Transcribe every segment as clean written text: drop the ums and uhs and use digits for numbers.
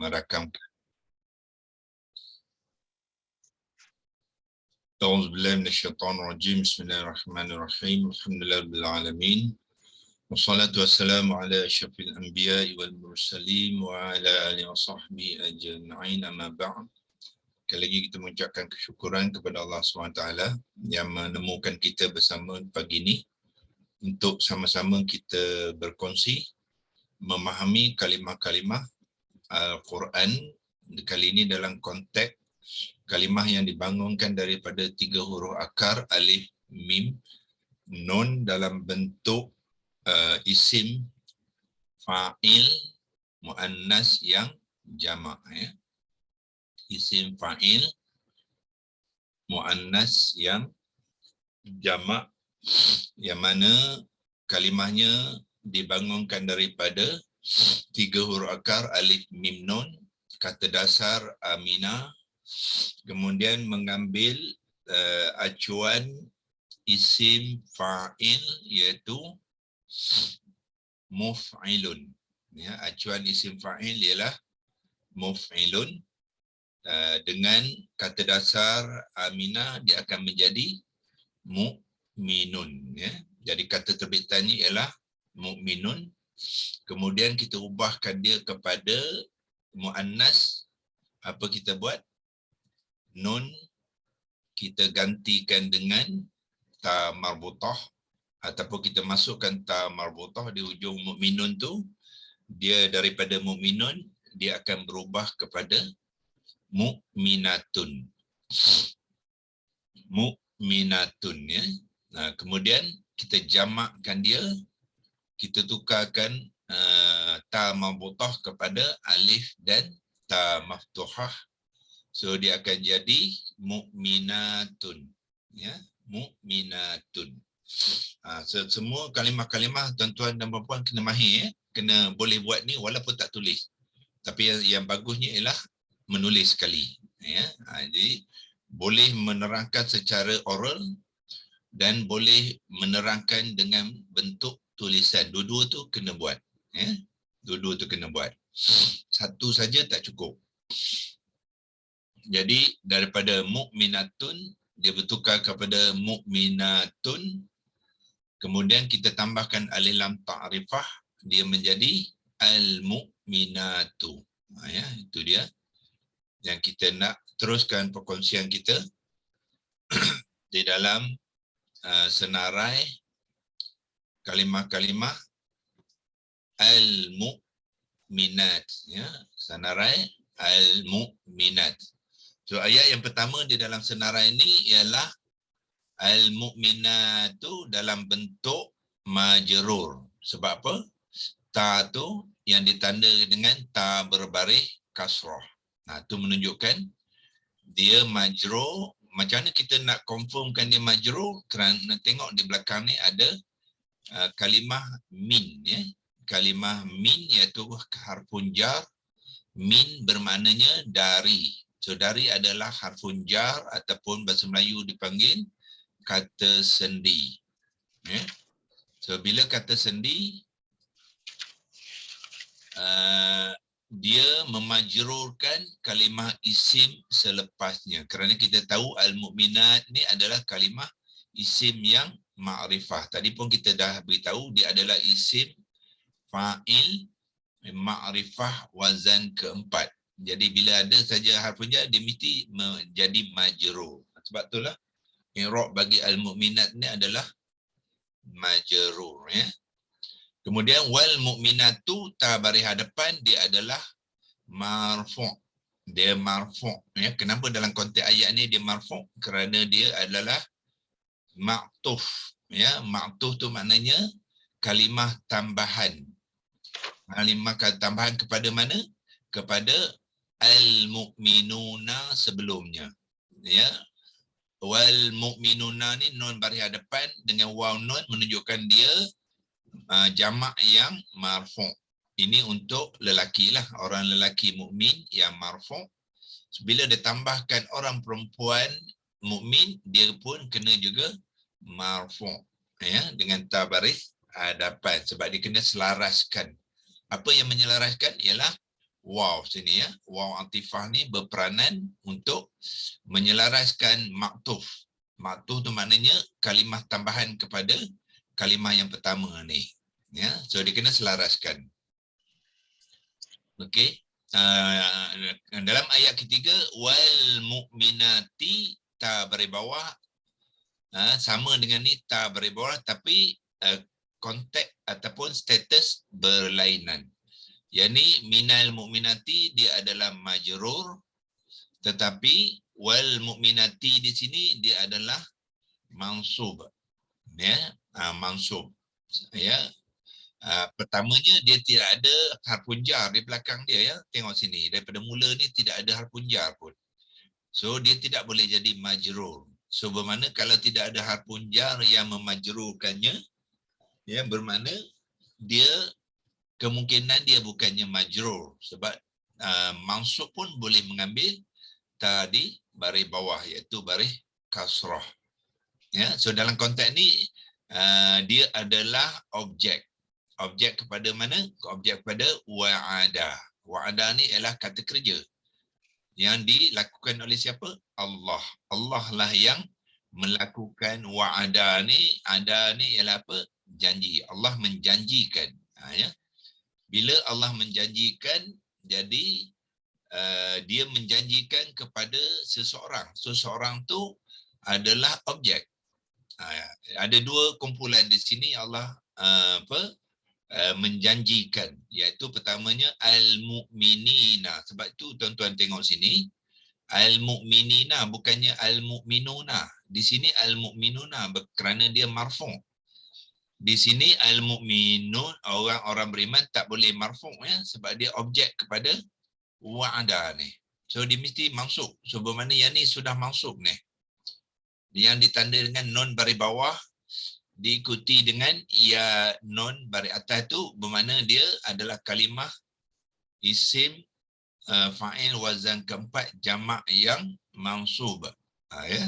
merakamkan. A'udzubillahi minasyaitonirrajim. Bismillahirrahmanirrahim. Alhamdulillahirabbil alamin. Wassalatu wassalamu ala asyrafil anbiya'i wal mursalin wa ala alihi washabbihi ajma'in, amma ba'd. Sekali lagi kita mengucapkan kesyukuran kepada Allah SWT yang menemukan kita bersama pagi ini untuk sama-sama kita berkongsi memahami kalimah-kalimah Al-Quran, kali ini dalam konteks kalimah yang dibangunkan daripada 3 huruf akar alif, mim, nun dalam bentuk isim fa'il muannas yang jamak, ya. Isim fa'il muannas yang jamak, yang mana kalimahnya dibangunkan daripada 3 huruf akar alif, mim, nun, kata dasar aminah, kemudian mengambil acuan isim fa'il iaitu muf'ilun, ya. Acuan isim fa'il ialah muf'ilun. Dengan kata dasar aminah dia akan menjadi mu'minun, ya. Jadi kata terbitannya ialah mu'minun. Kemudian kita ubahkan dia kepada muannas. Apa kita buat? Nun kita gantikan dengan ta marbutah, ataupun kita masukkan ta marbutah di ujung mu'minun tu. Dia daripada mu'minun dia akan berubah kepada mu'minatun. Mu'minatun, ya. Nah, kemudian kita jamakkan dia, kita tukarkan ta marbutah kepada alif dan ta maftuhah. So dia akan jadi mu'minatun, ya, mu'minatun. So, semua kalimah-kalimah tuan-tuan dan puan-puan kena mahir, ya. Kena boleh buat ni walaupun tak tulis. Tapi yang bagusnya ialah menulis sekali, ya. Jadi boleh menerangkan secara oral dan boleh menerangkan dengan bentuk tulisan. Dua-dua tu kena buat, ya. Dua-dua tu kena buat. Satu saja tak cukup. Jadi daripada mu'minatun dia bertukar kepada mu'minatun. Kemudian kita tambahkan alif lam ta'rifah, dia menjadi al-mu'minatu. Ya, itu dia yang kita nak teruskan perkongsian kita di dalam senarai kalimah-kalimah al-mu'minat, ya. Senarai al-mu'minat. So ayat yang pertama di dalam senarai ini ialah al-mu'minatu dalam bentuk majrur. Sebab apa? Ta tu yang ditanda dengan ta berbaris kasrah. Nah, itu menunjukkan dia majrur. Macam mana kita nak confirmkan dia majrur? Kerana tengok di belakang ni ada kalimah min, ya. Kalimah min iaitu harfun jar. Min bermaknanya dari. So dari adalah harfun jar ataupun bahasa Melayu dipanggil kata sendi, ya. So bila kata sendi dia memajrurkan kalimah isim selepasnya. Kerana kita tahu al-mu'minat ni adalah kalimah isim yang ma'rifah. Tadi pun kita dah beritahu dia adalah isim fa'il ma'rifah wazan keempat. Jadi bila ada saja harfun jar dia mesti menjadi majrur. Sebab itulah i'rab bagi al-mu'minat ni adalah majrur, ya. Kemudian wal mu'minatu ta baris hadapan dia adalah marfu'. Dia marfu', ya. Kenapa dalam konteks ayat ni dia marfu'? Kerana dia adalah ma'tuf, ya. Ma'tuf tu maknanya kalimah tambahan. Kalimah tambahan kepada mana? Kepada al-mu'minuna sebelumnya, ya. Wal mu'minuna ni nun baris hadapan dengan waw nun menunjukkan dia jamak yang marfu'. Ini untuk lelaki lah, orang lelaki mukmin yang marfu'. Bila ditambahkan orang perempuan mukmin, dia pun kena juga marfu', ya, dengan ta baris hadapan sebab dia kena selaraskan. Apa yang menyelaraskan ialah waw sini ya. Waw atifah ni berperanan untuk menyelaraskan maktuf. Maktuf tu maknanya kalimah tambahan kepada kalimah yang pertama ni. Ya, so dia kena selaraskan. Okey. Dalam ayat ketiga wal mu'minati ta baris bawah sama dengan ni ta baris bawah tapi konteks ataupun status berlainan. Yang ni minal mu'minati dia adalah majrur tetapi wal mu'minati di sini dia adalah mansub. Ya, mansub. Ya. Pertamanya dia tidak ada harfun jar di belakang dia ya. Tengok sini daripada mula ni tidak ada harfun jar pun. So dia tidak boleh jadi majrur. So bermakna kalau tidak ada harfun jar yang memajrurkannya ya bermakna dia kemungkinan dia bukannya majrur sebab mansub pun boleh mengambil tadi baris bawah iaitu baris kasrah. Ya, so dalam konteks ni dia adalah objek. Objek kepada mana? Objek kepada wa'ada. Wa'ada ni ialah kata kerja yang dilakukan oleh siapa? Allah. Allah lah yang melakukan wa'ada ni. Ada ni ialah apa? Janji. Allah menjanjikan. Ya. Bila Allah menjanjikan, jadi dia menjanjikan kepada seseorang. Seseorang tu adalah objek. Ada dua kumpulan di sini Allah menjanjikan, iaitu pertamanya al-mu'minina. Sebab tu tuan-tuan tengok sini al-mu'minina bukannya al-mu'minuna. Di sini al-mu'minuna kerana dia marfu'. Di sini al-mu'minun orang-orang beriman tak boleh marfu' ya sebab dia objek kepada wa'ada ni. So dia mesti mansub. So bermakna yang ni sudah mansub ni. Yang ditanda dengan nun baris bawah diikuti dengan ya nun baris atas tu bermakna dia adalah kalimah isim fa'il wazan keempat jamak yang mansub. Ya.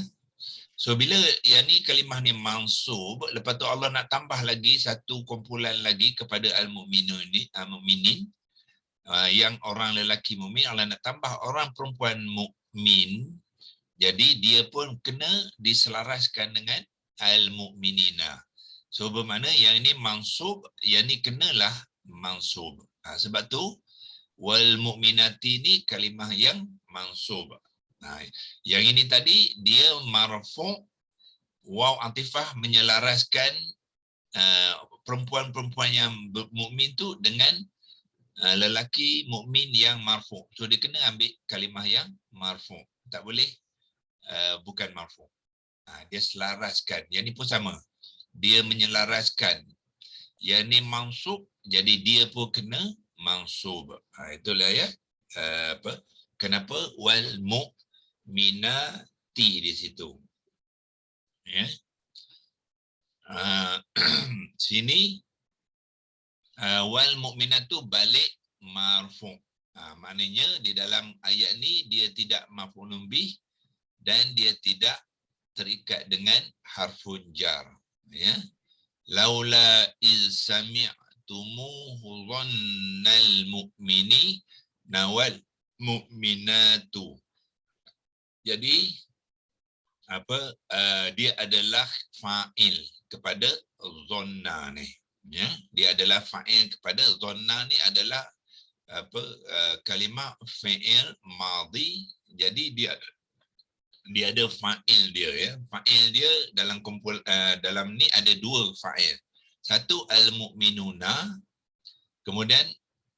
So bila yang ni kalimah ni mansub, lepas tu Allah nak tambah lagi satu kumpulan lagi kepada al-mu'minun ni, mu'minin yang orang lelaki mukmin, Allah nak tambah orang perempuan mukmin. Jadi dia pun kena diselaraskan dengan al-mu'minina. So bermakna yang ini mansub, yang ini kenalah mansub. Sebab tu wal mu'minati ni kalimah yang mansub. Yang ini tadi dia marfu' waw atifah menyelaraskan perempuan-perempuan yang mukmin tu dengan lelaki mukmin yang marfu'. So dia kena ambil kalimah yang marfu'. Tak boleh bukan marfu'. Dia selaraskan. Yang ni pun sama. Dia menyelaraskan. Yang ni mansub, jadi dia pun kena mansub. Itulah ya. Kenapa wal mu'minati di situ. Ya. Sini wal mu'minatu balik marfu'. Maknanya di dalam ayat ni dia tidak maf'ulun bih dan dia tidak terikat dengan harfun jar. Ya. Laula iz sami'tumuhu dhannal mu'mini nawal mu'minatu. Jadi dia adalah fa'il kepada dhanna ni. Ya, dia adalah fa'il kepada dhanna ni adalah kalimah fi'il madhi. Jadi dia ada fa'il dia ya. Fa'il dia dalam dalam ni ada dua fa'il. Satu al-mu'minuna. Kemudian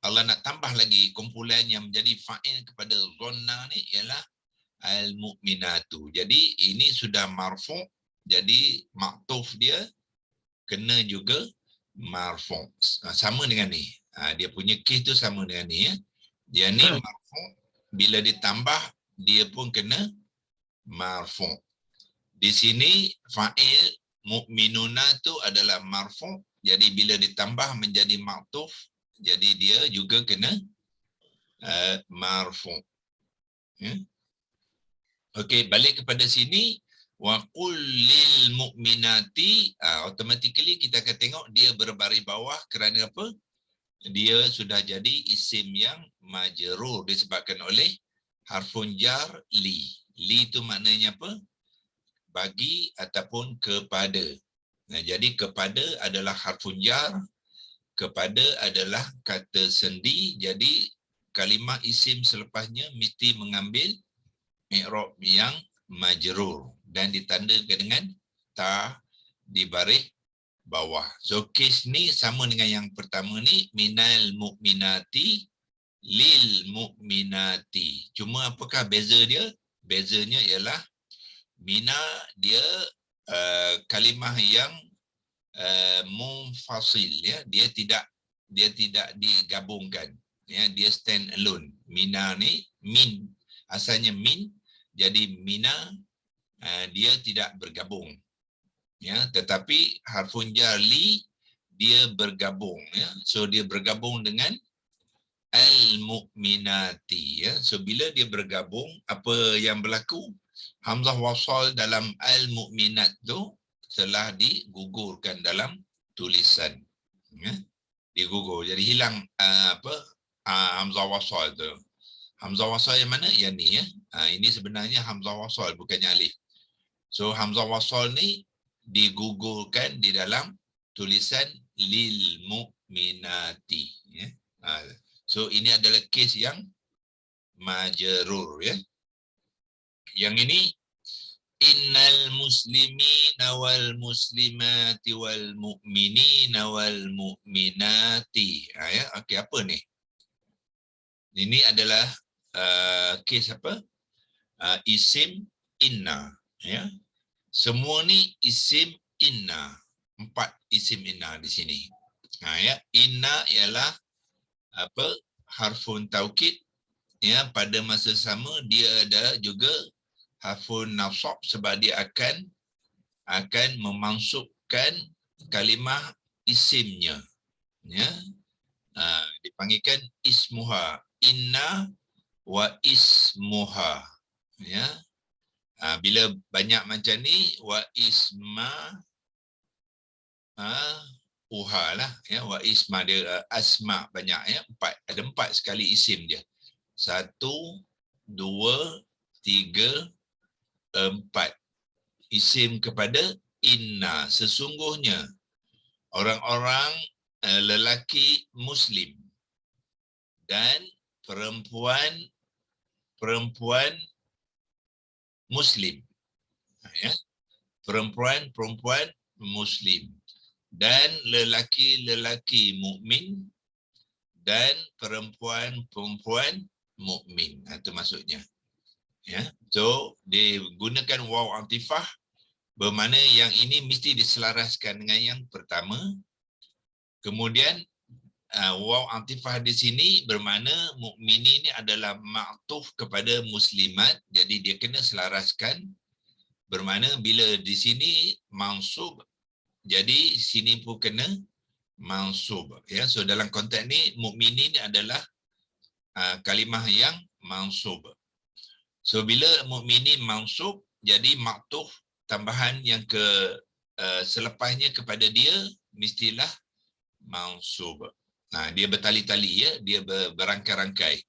Allah nak tambah lagi kumpulan yang menjadi fa'il kepada dhanna ni ialah al-mu'minatu. Jadi ini sudah marfu'. Jadi maktuf dia kena juga marfu'. Sama dengan ni. Dia punya kes tu sama dengan ni ya. Dia ni marfu'. Bila ditambah dia pun kena marfu'. Di sini fa'il mu'minuna tu adalah marfu'. Jadi bila ditambah menjadi maktuf, jadi dia juga kena marfu'. Ya. Okey, balik kepada sini wa qul lil mu'minati, automatically kita akan tengok dia berbaris bawah kerana apa? dia sudah jadi isim yang majrur disebabkan oleh harfun jar li. Li itu maknanya apa? Bagi ataupun kepada. Nah, jadi kepada adalah harfun jar, kepada adalah kata sendi, jadi kalimah isim selepasnya mesti mengambil i'rab yang majrur dan ditandakan dengan ta di baris bawah. So kes ni sama dengan yang pertama ni, minal mu'minati lil mu'minati. Cuma apakah beza dia? Bezanya ialah mina dia kalimah yang munfasil, ya, dia tidak digabungkan, ya, dia stand alone. Mina ni min, asalnya min, jadi mina dia tidak bergabung, ya, tetapi harfun jar li dia bergabung, ya. So dia bergabung dengan al-mu'minati, ya. So bila dia bergabung, apa yang berlaku? Hamzah wasal dalam al-mu'minat tu telah digugurkan dalam tulisan, ya. Digugur, jadi hilang hamzah wasal tu. Hamzah wasal yang mana? Yang ni, ya. Ini sebenarnya hamzah wasal, bukannya alif. So hamzah wasal ni digugurkan di dalam tulisan lil mu'minati, ya. So ini adalah kes yang majrur, ya. Yang ini innal muslimina wal muslimati wal mu'minina wal mu'minati. Ya, okey, apa ni? Ini adalah kes apa? Isim inna, ya. Semua ni isim inna. 4 isim inna di sini. Ya, inna ialah apa? Harfun taukid, ya, pada masa sama dia ada juga harfun nasab sebab dia akan memansubkan kalimah isimnya, ya. Dipanggilkan ismuha, inna wa ismuha, ya. Bila banyak macam ni, wa isma uha lah, ya, wa isma dia asma banyak, ya, 4, ada 4 sekali isim dia. 1, 2, 3, 4 isim kepada inna. Sesungguhnya orang-orang lelaki muslim dan perempuan muslim, ya, perempuan muslim dan lelaki mukmin dan perempuan mukmin. Itu maksudnya, ya. So digunakan waw atifah, bermakna yang ini mesti diselaraskan dengan yang pertama. Kemudian waw atifah di sini bermakna mukminin ini adalah ma'tuf kepada muslimat, jadi dia kena selaraskan. Bermakna bila di sini mansub, jadi sini pun kena mansub, ya. So dalam konteks ni mukminin adalah kalimah yang mansub. So bila mukminin mansub, jadi ma'tuf tambahan yang selepasnya kepada dia mestilah mansub. Dia bertali-tali, ya, dia berangkai-rangkai.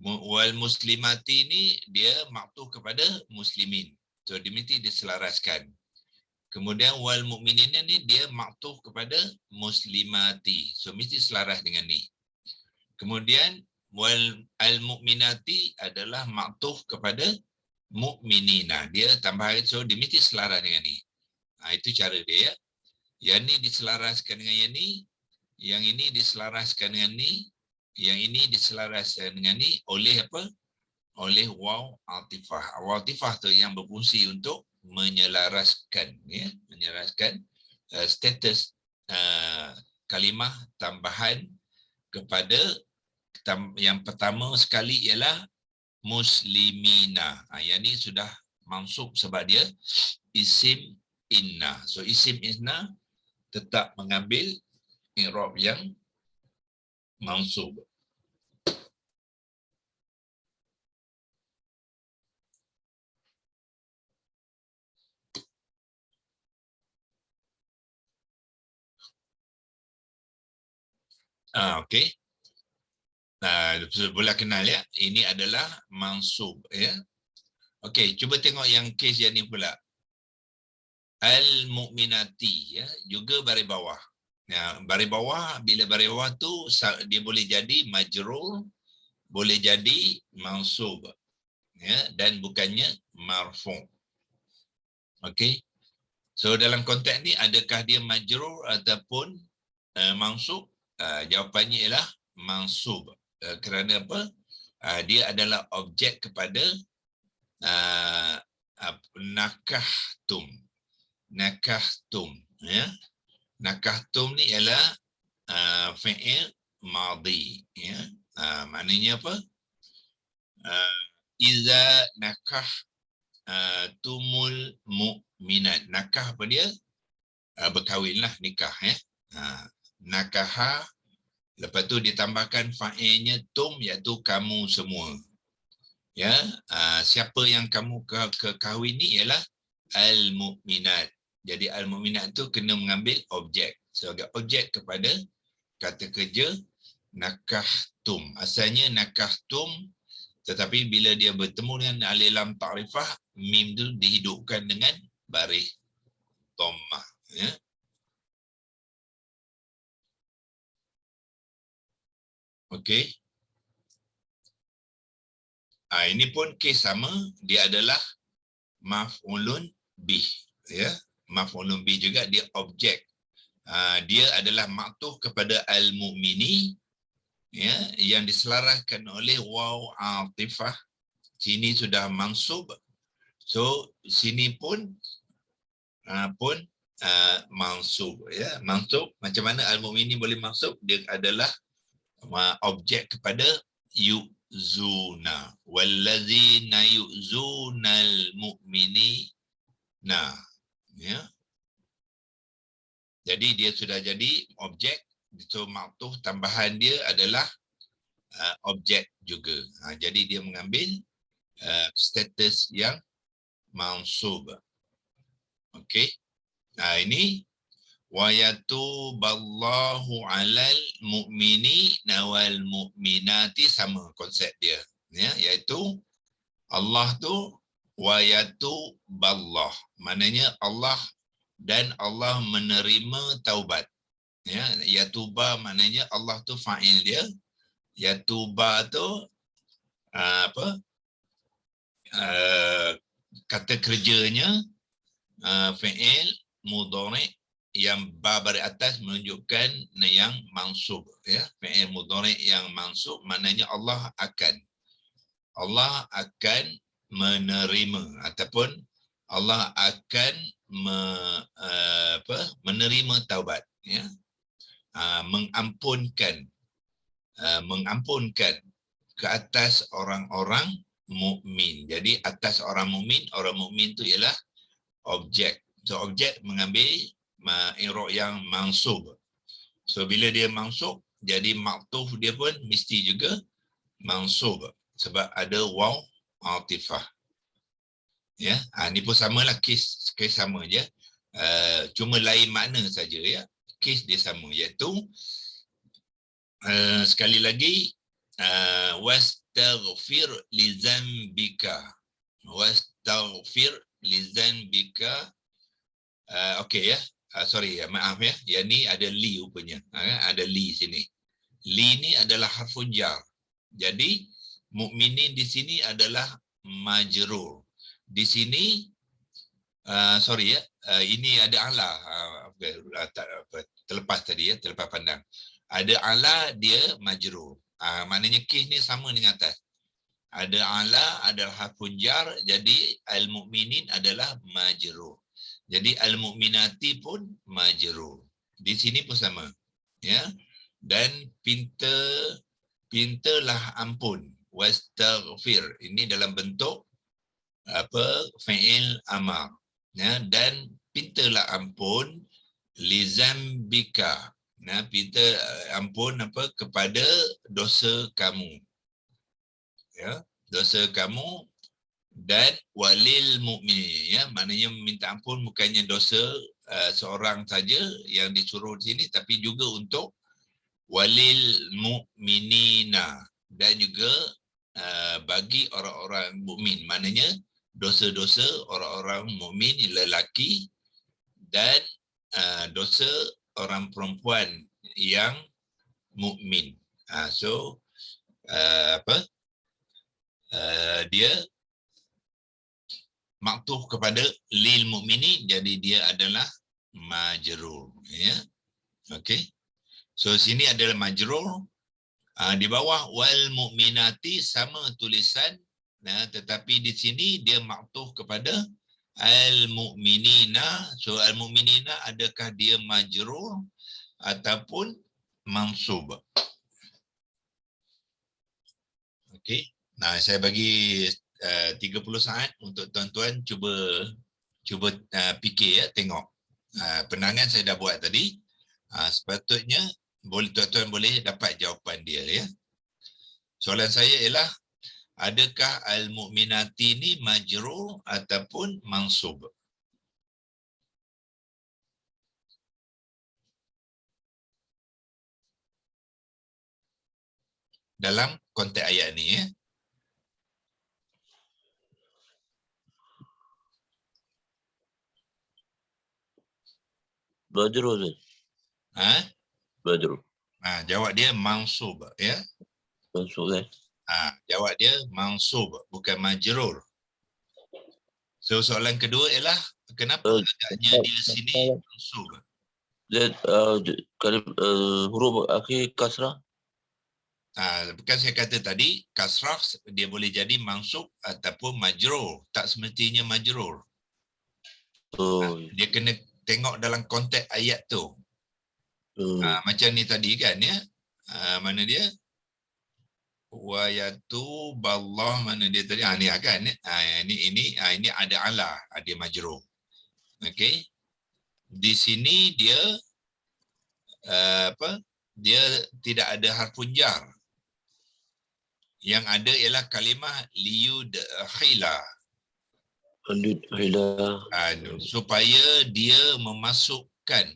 Wal muslimati ni dia ma'tuf kepada muslimin. So dia mesti diselaraskan. Kemudian wal mukminin ni dia ma'tuf kepada muslimati. So mesti selaras dengan ni. Kemudian wal al mukminati adalah ma'tuf kepada mukminina. Dia tambahan, so dia mesti selaras dengan ni. Itu cara dia, ya. Yang ni diselaraskan dengan yang ni, yang ini diselaraskan dengan ni, yang ini diselaraskan dengan ni oleh apa? Oleh waw atifah. Waw atifah tu yang berfungsi untuk menyelaraskan, ya, menyelaraskan status kalimah tambahan kepada yang pertama sekali ialah muslimina. Yang ni sudah mansub sebab dia isim inna. So isim inna tetap mengambil i'rab yang mansub. Okey. Boleh kenal ya. Ini adalah mansub ya. Okey, cuba tengok yang kes yang ni pula. Al-mu'minati ya, juga baris bawah. Ya, baris bawah, bila baris bawah tu dia boleh jadi majrur, boleh jadi mansub ya, dan bukannya marfu'. Okey. So dalam konteks ni adakah dia majrur ataupun mansub? Jawapannya ialah mansub. Kerana apa? Dia adalah objek kepada nakahtum. Nakahtum ya. Nakahtum ni ialah fi'il madhi ya. Maknanya apa? Iza nakah tumul mu'minat. Nakah apa dia? Berkahwinlah, nikah ya. Nakaha, lepas tu ditambahkan fa'ilnya tum, iaitu kamu semua. Ya, siapa yang kamu kahwin ni ialah al-mu'minat. Jadi al-mu'minat tu kena mengambil objek sebagai objek kepada kata kerja nakahtum. Asalnya nakahtum, tetapi bila dia bertemu dengan alif lam ta'rifah, mim tu dihidupkan dengan baris dhammah ya. Okey. Ini pun kes sama, dia adalah maf'ulun bih ya. Maf'ulun bih juga, dia objek. Dia adalah maktuf kepada al-mu'mini ya, yang diselaraskan oleh waw atifah. Sini sudah mansub. So sini pun mansub ya. Mansub, macam mana al-mu'mini boleh mansub? Dia adalah objek kepada yu'zuna. Wallazina yu'zunal mu'minina ya. Jadi dia sudah jadi objek. So maktuf tambahan dia adalah objek juga. Jadi dia mengambil status yang mansub. Okey. Ini wa yatuballahu 'alal mu'minina wal mu'minati, sama konsep dia ya, iaitu Allah tu wa yatuballah, maknanya Allah dan Allah menerima taubat ya. Yatuba maknanya Allah tu fa'il dia, yatuba tu kata kerjanya fi'il mudhari' yang ba baris atas menunjukkan yang mansub ya. Fi'il mudhari' yang mansub maknanya Allah akan menerima ataupun Allah akan menerima taubat ya. Mengampunkan ke atas orang-orang mukmin. Jadi atas orang mukmin tu ialah objek. So objek mengambil i'rab yang mansub. So bila dia mansub, jadi maktuf dia pun mesti juga mansub sebab ada waw atifah. Ya, ni pun samalah, kes sama je. Cuma lain makna saja ya. Kes dia sama, iaitu sekali lagi wastaghfir li dzambika. Wastaghfir li dzambika. Okey ya. Sorry ya, maaf ya. Yang ni ada li rupanya. Ada li sini. Li ni adalah harfun jar. Jadi mukminin di sini adalah majrur. Di sini sorry ya. Ini ada ala. Terlepas tadi ya, terlepas pandang. Ada ala, dia majrur. Maknanya kes ni sama dengan atas. Ada ala adalah harfun jar, jadi al-mu'minin adalah majrur. Jadi al-mu'minati pun majrur. Di sini pun sama. Ya. Dan pintalah ampun. Wastaghfir. Ini dalam bentuk fi'il amar. Ya. Dan pintalah ampun li dzambika. Pinta ampun kepada dosa kamu. Ya, dosa kamu. Dan walil mu'min ya, maknanya minta ampun bukannya dosa seorang saja yang disuruh di sini, tapi juga untuk walil mu'minina, dan juga bagi orang-orang mukmin, maknanya dosa-dosa orang-orang mukmin lelaki dan dosa orang perempuan yang mukmin. So dia maktuf kepada lil mukmini, jadi dia adalah majrur, ya. Okey. So sini adalah majrur. Di bawah wal mukminati sama tulisan, tetapi di sini dia maktuf kepada al mukminina. So al mukminina adakah dia majrur ataupun mansub? Okey. Nah, saya bagi 30 saat untuk tuan-tuan cuba fikir, ya, tengok. Penangan saya dah buat tadi. Sepatutnya tuan-tuan boleh dapat jawapan dia, ya. Soalan saya ialah, adakah al-mu'minati ni majrur ataupun mansub? Dalam konteks ayat ni, ya. Majrur. Majrur. Jawab dia mansub, ya. Mansub, Jawab dia mansub, bukan majrur. So soalan kedua ialah, kenapa agaknya dia sini mansub? Dia huruf akhir kasrah. Bukan saya kata tadi, kasrah dia boleh jadi mansub ataupun majrur. Tak semestinya majrur. Dia kena tengok dalam konteks ayat tu. Macam ni tadi kan, ya. Mana dia? Wa yatuballah, mana dia tadi? Ni kan. Ini ada ala, dia majrur. Okey. Di sini dia dia tidak ada harfun jar. Yang ada ialah kalimah liyudkhila, supaya dia memasukkan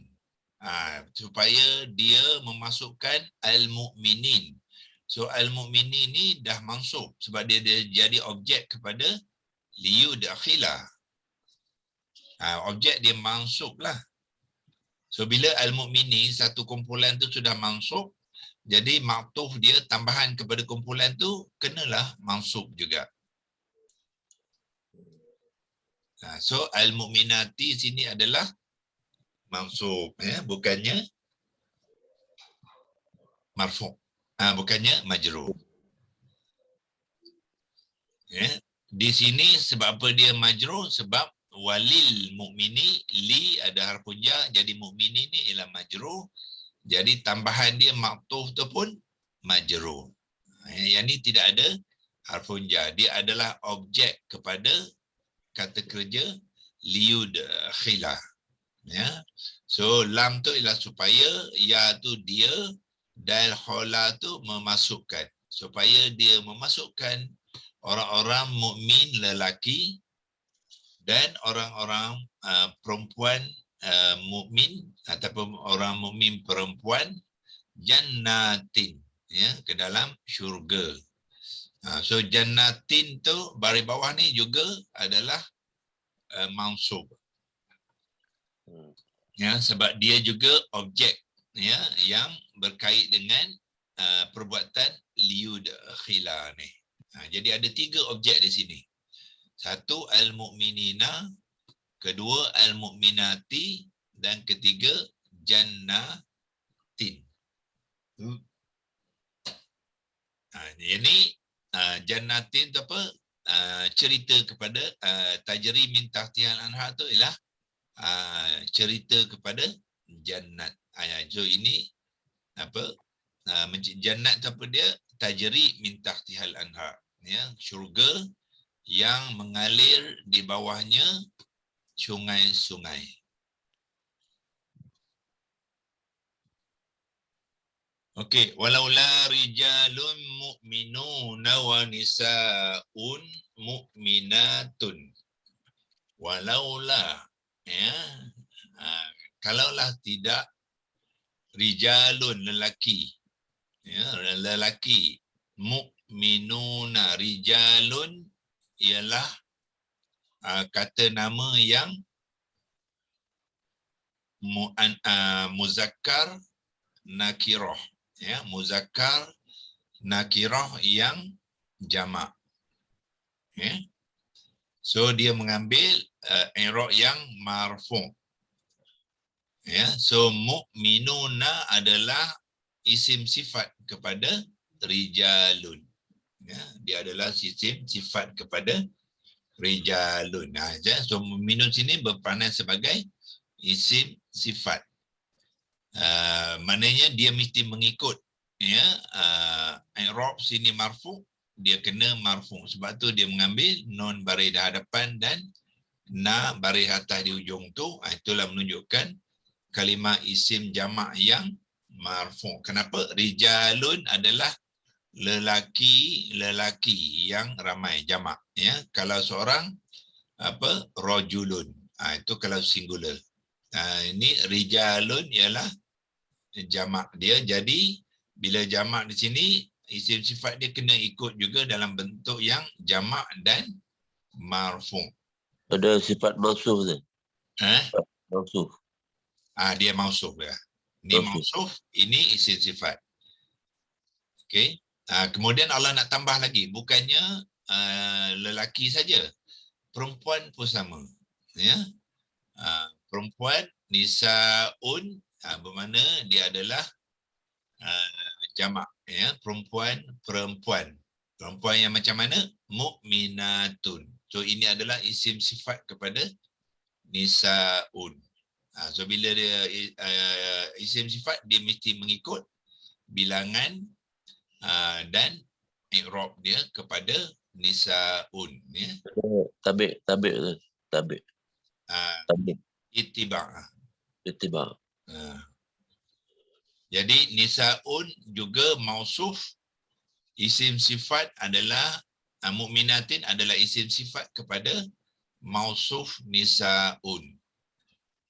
al-mu'minin. So al-mu'minin ni dah mansub sebab dia jadi objek kepada liyudkhila. Objek dia mansub lah. So bila al-mu'minin, satu kumpulan tu sudah mansub, jadi maktuf dia tambahan kepada kumpulan tu kenalah mansub juga. So al-mu'minati sini adalah mansub, ya, bukannya marfu'. Bukannya majrur. Ya. Di sini sebab apa dia majrur? Sebab walil mu'mini, li ada harfun jar, jadi mu'mini ni ialah majrur. Jadi tambahan dia maktuf tu pun majrur. Yang ni tidak ada harfun jar. Dia adalah objek kepada kata kerja liyudkhila. Ya. So lam tu ialah supaya, ya tu dia, dan khola tu memasukkan. Supaya dia memasukkan orang-orang mukmin lelaki dan orang-orang perempuan mukmin ataupun orang mukmin perempuan jannatin, ya, ke dalam syurga. So jannatin tu baris bawah ni juga adalah mansub. Ya, sebab dia juga objek, ya, yang berkait dengan perbuatan liyudkhila ni. Jadi ada 3 objek di sini. Satu al-mu'minina, kedua al-mu'minati, dan ketiga jannatin. Ini jannatin tu apa? Cerita kepada tajri min tahtihal anhar tu ialah cerita kepada jannat. So ini apa? Jannat tu apa dia? Tajri min tahtihal anhar, ya, syurga yang mengalir di bawahnya sungai-sungai. Okey, walaula rijalun mu'minuna wa nisa'un mu'minatun. Walaula, ya, kalaulah tidak rijalun lelaki, Ya, lelaki. Mu'minuna rijalun ialah kata nama yang muzakkar nakirah. Ya, muzakkar nakirah yang jamak. Ya. So dia mengambil i'rab yang marfu'. Ya, so mu'minuna adalah isim sifat kepada rijalun. Ya, dia adalah isim sifat kepada rijalun. So mu'minun sini berperanan sebagai isim sifat. Maknanya dia mesti mengikut, ya, i'rab sini marfu', dia kena marfu'. Sebab tu dia mengambil non baris di hadapan dan na baris atas di ujung tu. Itulah menunjukkan kalimah isim jamak yang marfu'. Kenapa? Rijalun adalah lelaki yang ramai, jamak. Ya, kalau seorang rajulun. Itu kalau singular. Ini rijalun ialah jamak dia. Jadi bila jamak di sini, isim sifat dia kena ikut juga dalam bentuk yang jamak dan marfu'. Ada sifat mausuf tu. Mausuf. Dia mausuf ya. Ini Mausuf. mausuf, ini isim sifat. Okey. Kemudian Allah nak tambah lagi, bukannya lelaki saja, perempuan pun sama. Ya. Perempuan nisaun, bermakna dia adalah jamak, ya, perempuan. Perempuan yang macam mana? Mukminatun. So ini adalah isim sifat kepada nisaun. So bila dia isim sifat, dia mesti mengikut bilangan dan i'rab dia kepada nisaun, ya. Tabik tu. Tabik. Ittiba'. Ittiba'. Jadi nisaun juga mausuf, isim sifat adalah mukminatin adalah isim sifat kepada mausuf nisaun.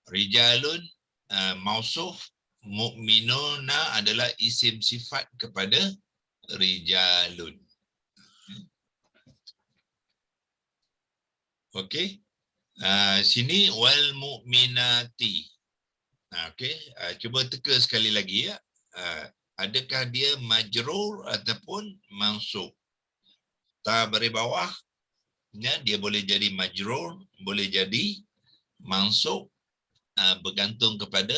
Rijalun mausuf, mukminuna adalah isim sifat kepada rijalun. Okey. Sini wal mukminati. Okey, cuba teka sekali lagi, ya. Adakah dia majrur ataupun mansub? Baris bawah, ya, dia boleh jadi majrur, boleh jadi mansub, bergantung kepada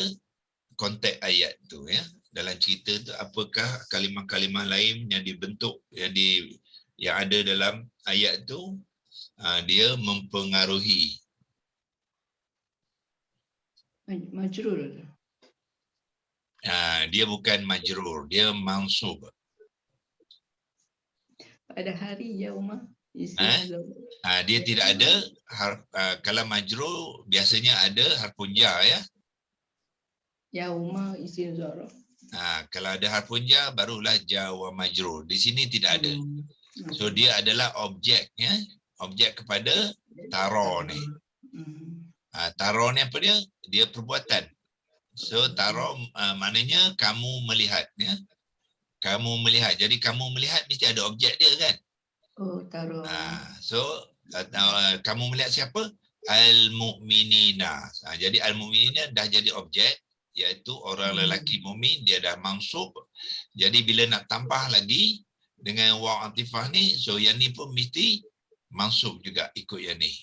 konteks ayat tu, ya. Dalam cerita tu apakah kalimah-kalimah lain yang dibentuk yang ada dalam ayat tu, dia mempengaruhi. Majrur. Dia bukan majrur, dia mansub. Pada hari yauma Dia tidak ada kalau majrur biasanya ada harfun jar, ya. Yauma isim zarf. Kalau ada harfun jar barulah jar wa majrur. Di sini tidak ada. So dia adalah objek, ya. Objek kepada taro ni. Taro ni apa dia? Dia perbuatan. So taro maknanya kamu melihat, ya. Kamu melihat. Jadi kamu melihat mesti ada objek dia, kan? Oh, taro. So kamu melihat siapa? Al-mu'minina. Jadi al-mu'minina dah jadi objek, iaitu orang lelaki mukmin, dia dah mansub. Jadi bila nak tambah lagi dengan waw atifah ni, so yang ni pun mesti mansub juga ikut yang ni.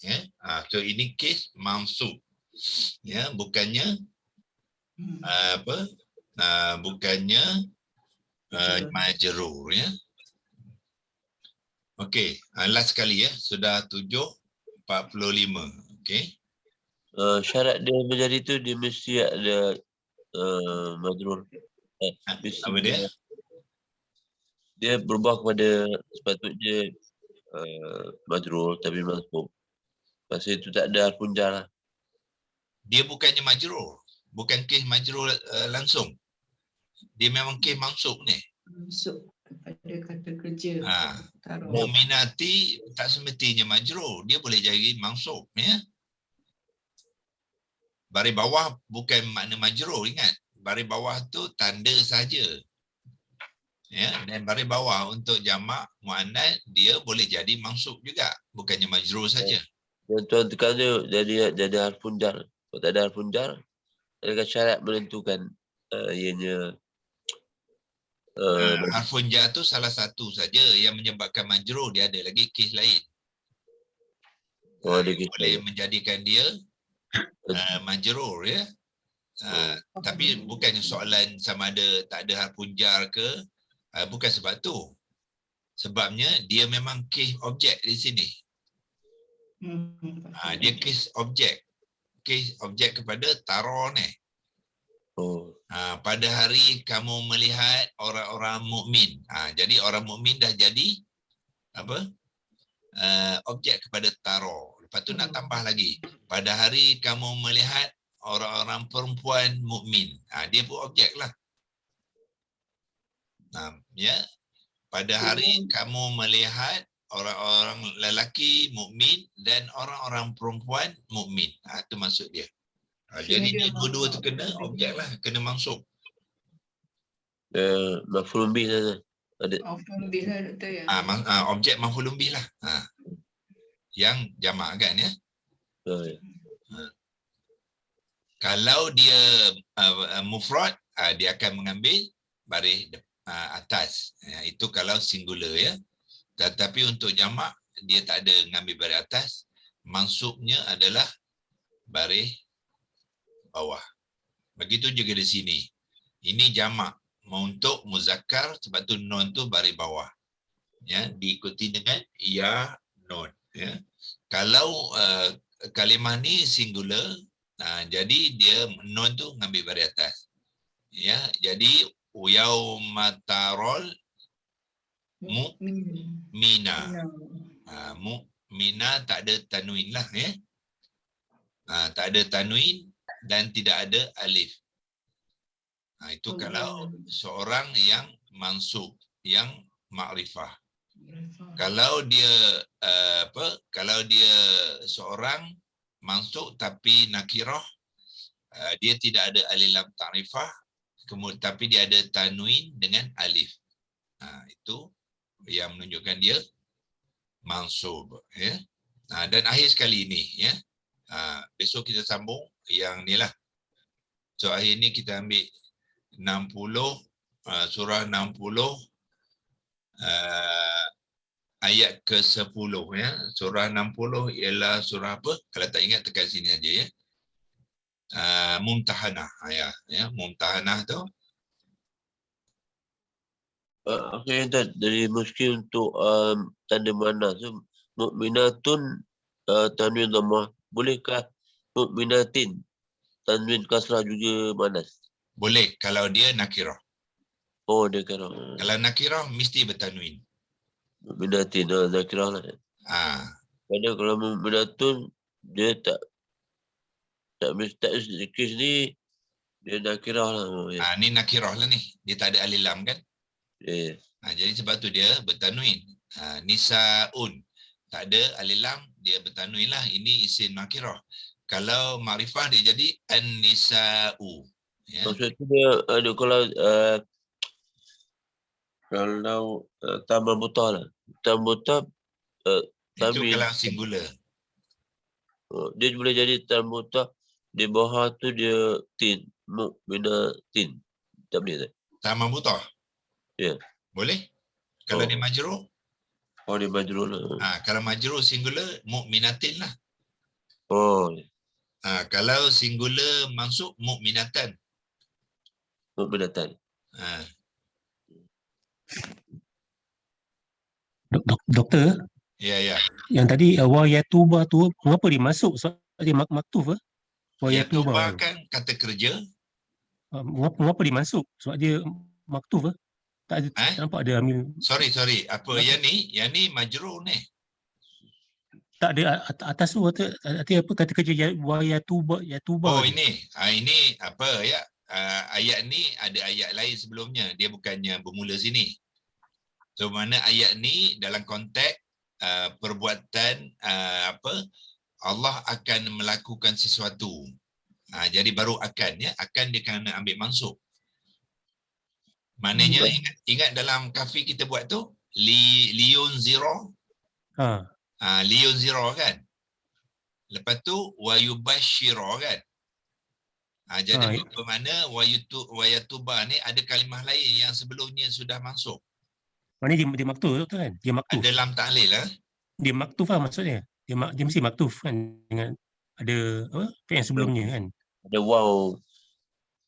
Ya, so ini kes mansub. Ya, bukannya bukannya majrur, ya. Okey, last sekali, ya. Sudah 7:45. Okey. Syarat dia menjadi tu dia mesti ada majrur. Apa dia? Dia berubah kepada sepatutnya majrur tapi mansub. Pasal itu tak ada harfun jar lah. Dia bukannya majrur. Bukan kes majrur langsung. Dia memang kes mansub ni. Mansub kepada kata kerja. Mu'minati tak semestinya majrur. Dia boleh jadi mansub, ya. baris bawah bukan makna majrur, ingat. Baris bawah tu tanda saja. Ya, dan baris bawah untuk jamak muannas dia boleh jadi mansub juga, bukannya majrur saja. Yang tuan tekan tu jadi harfun jar. Kalau tak ada harfun jar, adakah syarat menentukan ianya Harfun jar tu salah satu saja yang menyebabkan majrur, dia ada lagi kes lain. ada Yang boleh menjadikan dia majrur, ya. Tapi bukannya soalan sama ada tak ada harfun jar ke, bukan sebab tu. Sebabnya dia memang kes objek di sini. Dia kes objek. Kes objek kepada taro ni. Pada hari kamu melihat orang-orang mukmin. Jadi orang mukmin dah jadi apa? Objek kepada taro. Lepas tu nak tambah lagi. Pada hari kamu melihat orang-orang perempuan mukmin. Dia pun objek lah. Ya. Pada hari kamu melihat orang-orang lelaki mukmin dan orang-orang perempuan mukmin. Itu maksud dia. Jadi dia dua-dua tu kena objek lah, kena mansub. Maf'ulun bih lah. Ada. Maf'ulun bih lah doktor ya. Objek maf'ulun bih lah. Yang jamak kan ya. Kalau dia mufrad, dia akan mengambil baris atas. Itu kalau singular ya. Tetapi untuk jamak dia tak ada mengambil baris atas. Mansubnya adalah baris bawah. Begitu juga di sini. Ini jamak untuk muzakkar, sebab tu nun tu baris bawah. Ya, diikuti dengan ya nun ya. Kalau kalimah ni singular, jadi dia nun tu ngambil baris atas. Ya, jadi yaumatarol mu'mina. Mu'mina tak ada tanwin lah ya. Tak ada tanwin dan tidak ada alif. Itu kalau seorang yang mansub, yang makrifah. Kalau dia kalau dia seorang mansub tapi nakirah, dia tidak ada alif lam ta'rifah, kemudian tapi dia ada tanwin dengan alif. Itu yang menunjukkan dia mansub ya. Dan akhir sekali ini ya. Besok kita sambung yang ni lah. So akhir ni kita ambil 60 surah 60 ayat ke-10 ya. Surah 60 ialah surah apa? Kalau tak ingat tekan sini saja ya. Mumtahanah ya, Mumtahanah tu. Okey, dari muskil untuk tanda mana. So, mukminatun tanwin dhammah. Bolehkah mukminatin tanwin kasrah juga manas? Boleh kalau dia nakirah. Oh, dia kalau nakirah mesti bertanwin. Mukminatin nakirah lah. Padahal kalau mukminatun dia tak kes ni dia nakirah lah. Ni nakirah lah ni. Dia tak ada alif lam kan? Jadi sebab tu dia bertanwin. Nisaun tak ada alif lam, dia bertanwin lah. Ini isim nakirah. Kalau makrifah dia jadi an-nisa'u. Ya. Maksud tu dia ada kalau tambah buta lah. Tambah buta itu kalau singular. Dia boleh jadi tambah buta di bawah tu dia tin, mukminatin. Tak boleh tak? Tambah buta. Ya. Boleh? Kalau dia majrur? Oh, dia majrur lah. Kalau majrur singular, mukminatin lah. Kalau singular mansub, mukminatan. Mukminatan. Doktor? Ya. Yang tadi wa yatuba tu mengapa dia masuk? Sebab dia maktuf wa yatuba kan kata kerja. Mengapa dia masuk? Sebab dia maktuf tak ada nampak ada amil. Sorry. Apa yang ni majrur ni. Tak ada atas tu arti apa kata kerja wa yatuba. Oh ini apa ya? Ayat ni ada ayat lain sebelumnya. Dia bukannya bermula sini. So mana ayat ni dalam konteks perbuatan Allah akan melakukan sesuatu. Jadi baru akan, ya, akan dia kena ambil mansub. Maknanya ingat dalam kafi kita buat tu liyun zero. Liyun zero kan. Lepas tu wayubashiro kan. Jadi bermakna wayatuba ni ada kalimah lain yang sebelumnya sudah masuk. Maknanya dia maktuf tu kan? Dia maktuf. Dalam ta'lil lah. Dia maktuf lah maksudnya. Dia mesti maktuf kan dengan ada apa yang sebelumnya kan. Ada waw.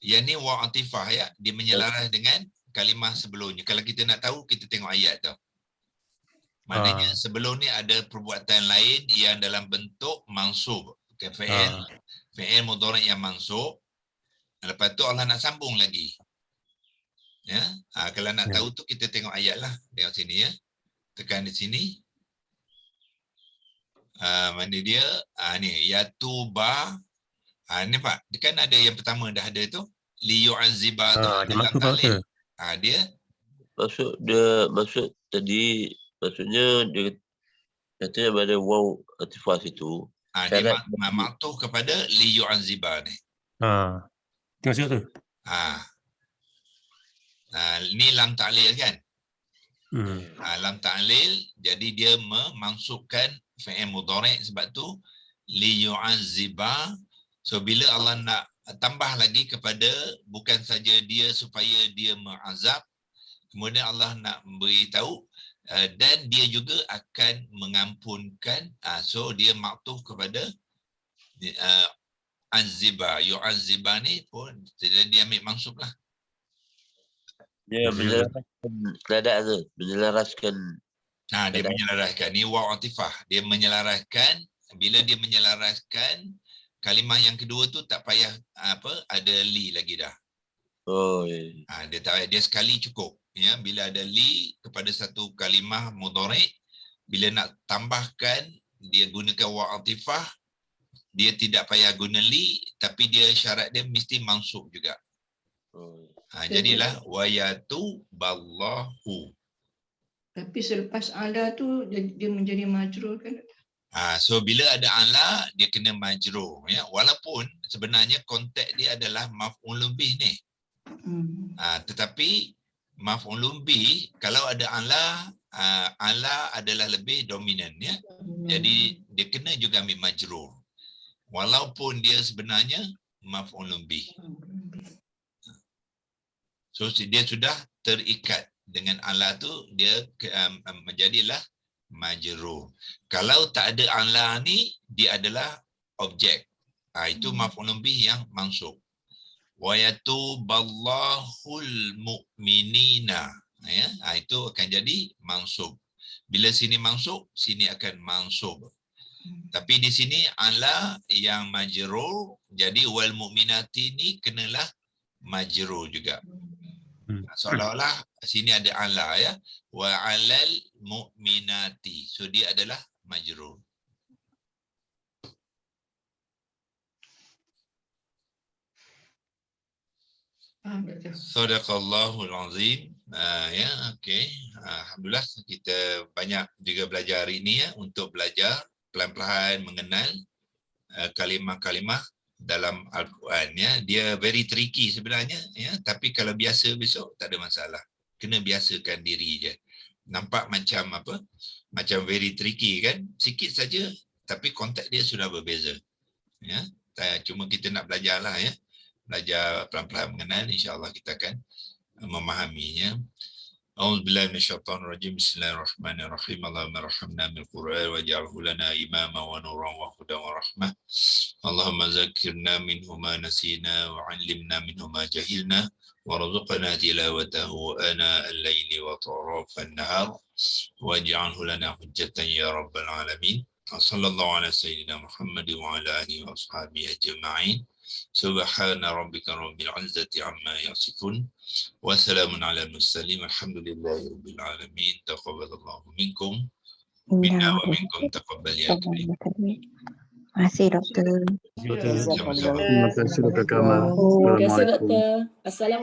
Yang ni waw atifah, ya. Dia menyelaras dengan kalimah sebelumnya. Kalau kita nak tahu, kita tengok ayat tu. Maknanya sebelum ni ada perbuatan lain yang dalam bentuk mansub. Fi'il mudhari' yang mansub. Lepas tu Allah nak sambung lagi. Ya, kalau nak tahu tu kita tengok ayat lah. Tengok sini, ya. Tekan di sini. Mana dia? Ni yatuba. Ni Pak, kan ada yang pertama dah ada tu. Liyu'azziba tu. Dia maktub apa? Dia Maksud tadi, maksudnya dia katanya pada waw atifah situ. Dia maktub kepada liyu'azziba ni. Tengok situ tu. Ni lam ta'lil kan? Lam ta'lil, jadi dia memansubkan fi'il mudhari' sebab tu liyu'azziba. So bila Allah nak tambah lagi kepada bukan saja dia supaya dia mengazab, kemudian Allah nak beritahu dan dia juga akan mengampunkan. So dia maktuf kepada azziba, yu'azziba ni pun dia ambil mansub lah. Dia menyelaraskan keadaan tu, menyelaraskan. Dia menyelaraskan. Ni waw atifah. Dia menyelaraskan. Bila dia menyelaraskan, kalimah yang kedua tu tak payah ada li lagi dah. Dia tak payah, dia sekali cukup. Ya, bila ada li kepada satu kalimah mudhari', bila nak tambahkan dia gunakan waw atifah, dia tidak payah guna li, tapi dia syarat dia mesti mansub juga. Jadilah wayatu ballahu. Tapi selepas ala tu dia menjadi majrur kan? So bila ada ala, dia kena majrur, ya. Walaupun sebenarnya konteks dia adalah maf'ulun bih ni. Tetapi maf'ulun bih kalau ada ala, ala adalah lebih dominan, ya. Jadi dia kena juga ambil majrur. Walaupun dia sebenarnya maf'ulun bih. So dia sudah terikat dengan ala tu, dia menjadilah majrur. Kalau tak ada ala ni, dia adalah objek. Itu maf'ulun bih yang mansub. Wa yatuballahul mu'minina. Ya, itu akan jadi mansub. Bila sini mansub, sini akan mansub. Tapi di sini ala yang majrur, jadi wal mu'minati ni kenalah majrur juga. Seolah-olah sini ada ala, ya. Wa alal mu'minati. So dia adalah majrur. Sadaqallahul azim. Ya, okey. Alhamdulillah kita banyak juga belajar hari ini, ya, untuk belajar pelan-pelan mengenal kalimah-kalimah dalam Al-Quran, ya. Dia very tricky sebenarnya, ya, tapi kalau biasa besok tak ada masalah. Kena biasakan diri je. Nampak macam apa? Macam very tricky kan? Sikit saja tapi konteks dia sudah berbeza. Ya. Cuma kita nak belajarlah, ya. Belajar pelan-pelan mengenal, insya-Allah kita akan memahaminya. A'udzubillahi minasyaitonir rajim. Bismillahirrahmanirrahim. Allahumma arhamna bil Qur'an waj'alhu lana imama wa nuran wa hudan wa rahmah. Allahumma zakkirna minhu ma nasina wa 'allimna minhu ma jahilna warzuqna tilawatahu ana al-laili wa tarafan nahar waj'alhu lana hujjatan ya rabbal alamin. Sallallahu ala sayyidina Muhammad wa ala alihi wa ashabihi ajma'in. Subhana rabbika rabbil izzati amma yasifun wa salamun ala mursalin walhamdulillahi rabbil alamin. Taqabbalallahu minkum minna wa minkum taqabbal ya karim. Terima kasih doktor. Terima kasih. Terima kasih Dr. Kamal. Terima kasih doktor. Assalamualaikum.